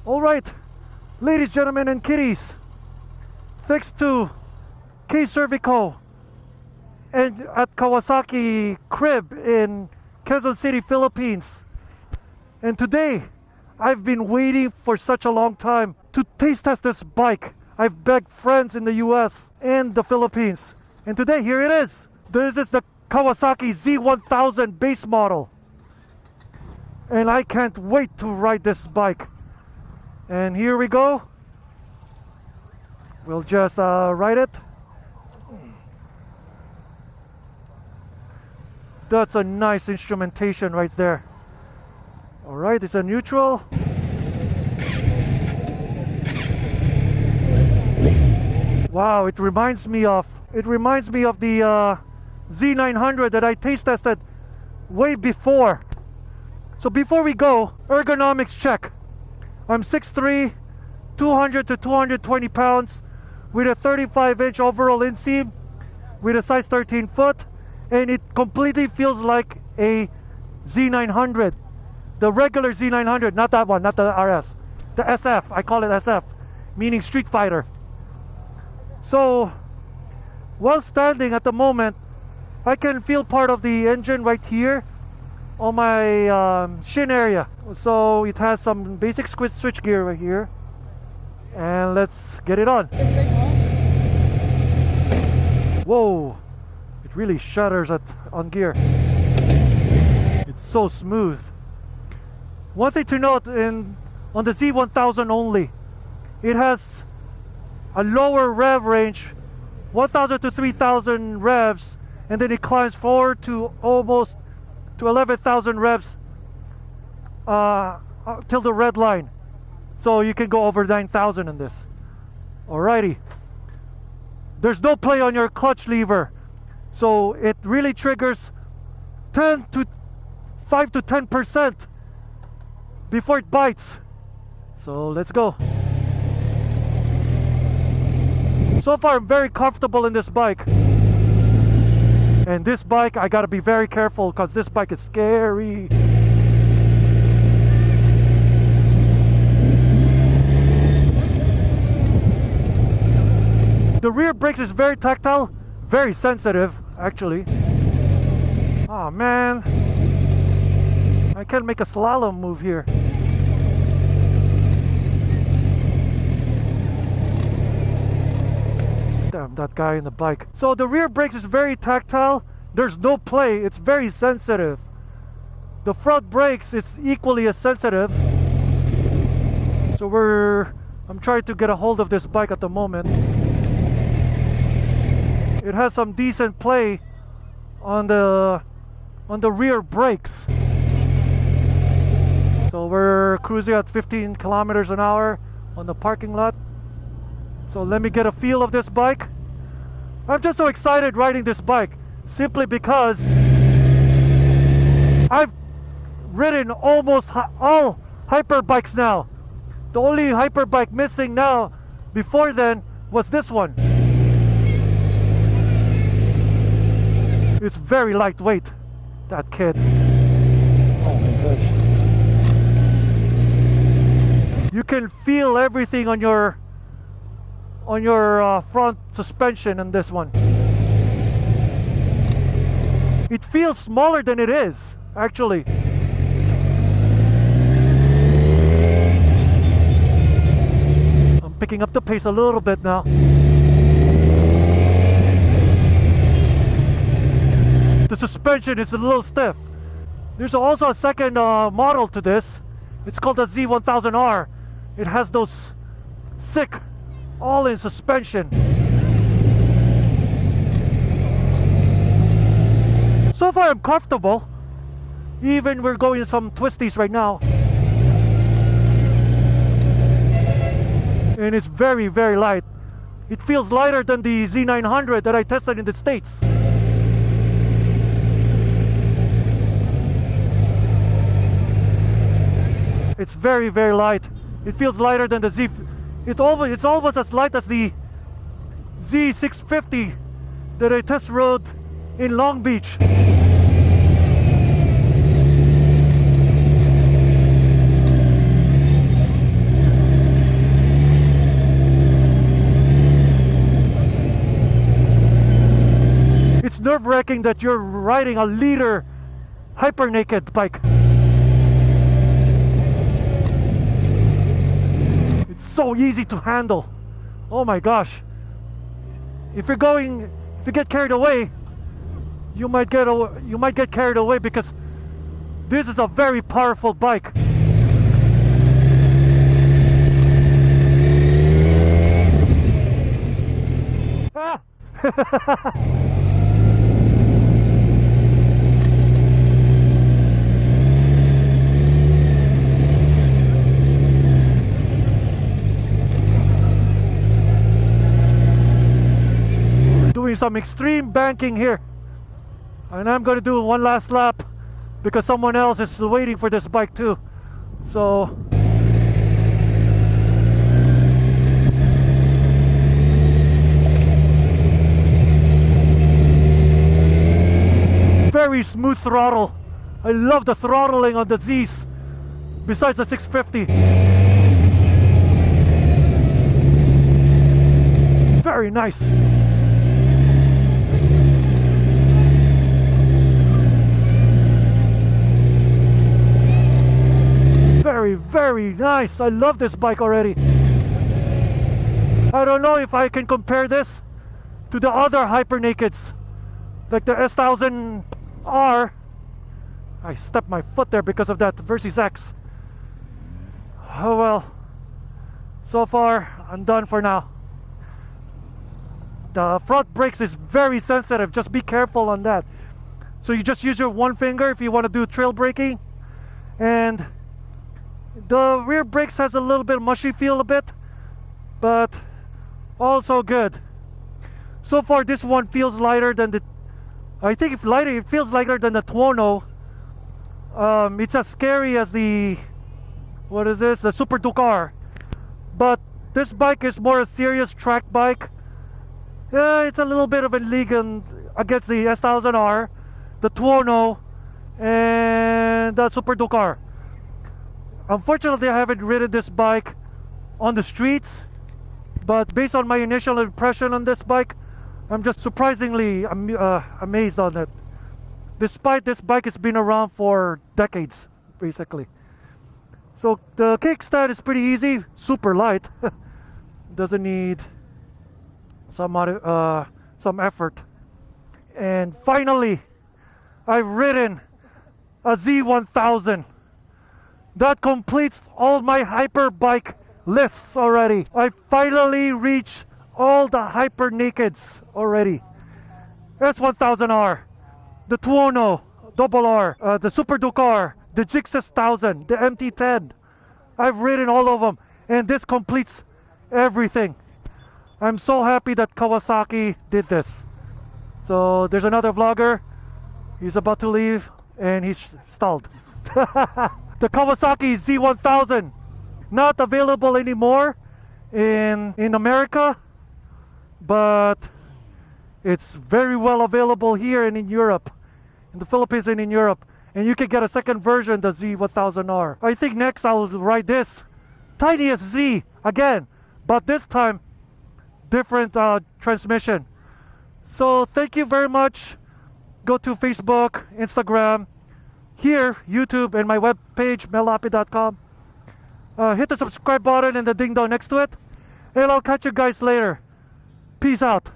Alright, ladies, gentlemen, and kiddies, thanks to KSRR and at Kawasaki Krib in Quezon City, Philippines. And today, I've been waiting for such a long time to taste test this bike. I've begged friends in the US and the Philippines. And today, here it is. This is the Kawasaki Z1000 base model. And I can't wait to ride this bike. And here we go. We'll just ride it. That's a nice instrumentation right there. Alright, it's a neutral. Wow, it reminds me of the Z900 that I taste tested way before. So before we go, ergonomics check. I'm 6'3", 200 to 220 pounds, with a 35-inch overall inseam, with a size 13 foot, and it completely feels like a Z900. The regular Z900, not that one, not the RS. The SF, I call it SF, meaning Street Fighter. So, while standing at the moment, I can feel part of the engine right here on my shin area. So it has some basic switch gear right here, and let's get it on. Whoa, it really shudders on gear. It's so smooth. One thing to note on the Z1000 only, it has a lower rev range, 1000 to 3000 revs, and then it climbs forward to almost to 11,000 revs till the red line. So you can go over 9,000 in this. Alrighty. There's no play on your clutch lever. So it really triggers 5 to 10% before it bites. So let's go. So far I'm very comfortable in this bike. And this bike, I gotta be very careful because this bike is scary. The rear brakes is very tactile, very sensitive, actually. Oh man, I can't make a slalom move here. Damn, that guy in the bike. So the rear brakes is very tactile. There's no play. It's very sensitive. The front brakes is equally as sensitive. So I'm trying to get a hold of this bike at the moment. It has some decent play on the rear brakes. So we're cruising at 15 kilometers an hour on the parking lot. So let me get a feel of this bike. I'm just so excited riding this bike, simply because I've ridden almost all hyper bikes now. The only hyper bike missing now before then was this one. It's very lightweight, that kid. Oh my gosh. You can feel everything on your front suspension in this one. It feels smaller than it is, actually. I'm picking up the pace a little bit now. The suspension is a little stiff. There's also a second model to this. It's called the Z1000R. It has those sick all-in suspension. So far I'm comfortable. Even we're going some twisties right now. And it's very, very light. It feels lighter than the Z900 that I tested in the States. It's very, very light. It feels lighter than the Z. It's almost as light as the Z650 that I test rode in Long Beach. It's nerve-wracking that you're riding a liter hyper naked bike. It's so easy to handle. Oh my gosh. If you get carried away, you might get carried away because this is a very powerful bike. Ah! Doing some extreme banking here, and I'm going to do one last lap because someone else is waiting for this bike too. So very smooth throttle. I love the throttling on the Zs besides the 650. Very nice. Very, very nice. I love this bike already. I don't know if I can compare this to the other hyper nakeds, like the S1000R. I stepped my foot there because of that Versys X. Oh well. So far, I'm done for now. The front brakes is very sensitive. Just be careful on that. So you just use your one finger if you want to do trail braking, and the rear brakes has a little bit mushy feel a bit, but also good. So far this one feels lighter than the, I think if lighter, it feels lighter than the Tuono. It's as scary as the, what is this, the Super Ducar. But this bike is more a serious track bike. Yeah, it's a little bit of a league against the S1000R, the Tuono, and the Super Ducar. Unfortunately, I haven't ridden this bike on the streets, but based on my initial impression on this bike, I'm just surprisingly amazed on it. Despite this bike, it's been around for decades, basically. So the kickstand is pretty easy, super light. Doesn't need some effort. And finally, I've ridden a Z1000. That completes all my hyper bike lists already. I finally reached all the hyper nakeds already. S1000R, the Tuono Double R, the Super Ducar, the GSX-S, the MT10. I've ridden all of them, and this completes everything. I'm so happy that Kawasaki did this. So there's another vlogger. He's about to leave, and he's stalled. The Kawasaki Z1000, not available anymore in America, but it's very well available here and in Europe, in the Philippines and in Europe. And you can get a second version, the Z1000R. I think next I'll ride this tiniest Z again, but this time different transmission. So thank you very much. Go to Facebook, Instagram, here, YouTube, and my webpage, mellapid.com. Hit the subscribe button and the ding dong next to it. And I'll catch you guys later. Peace out.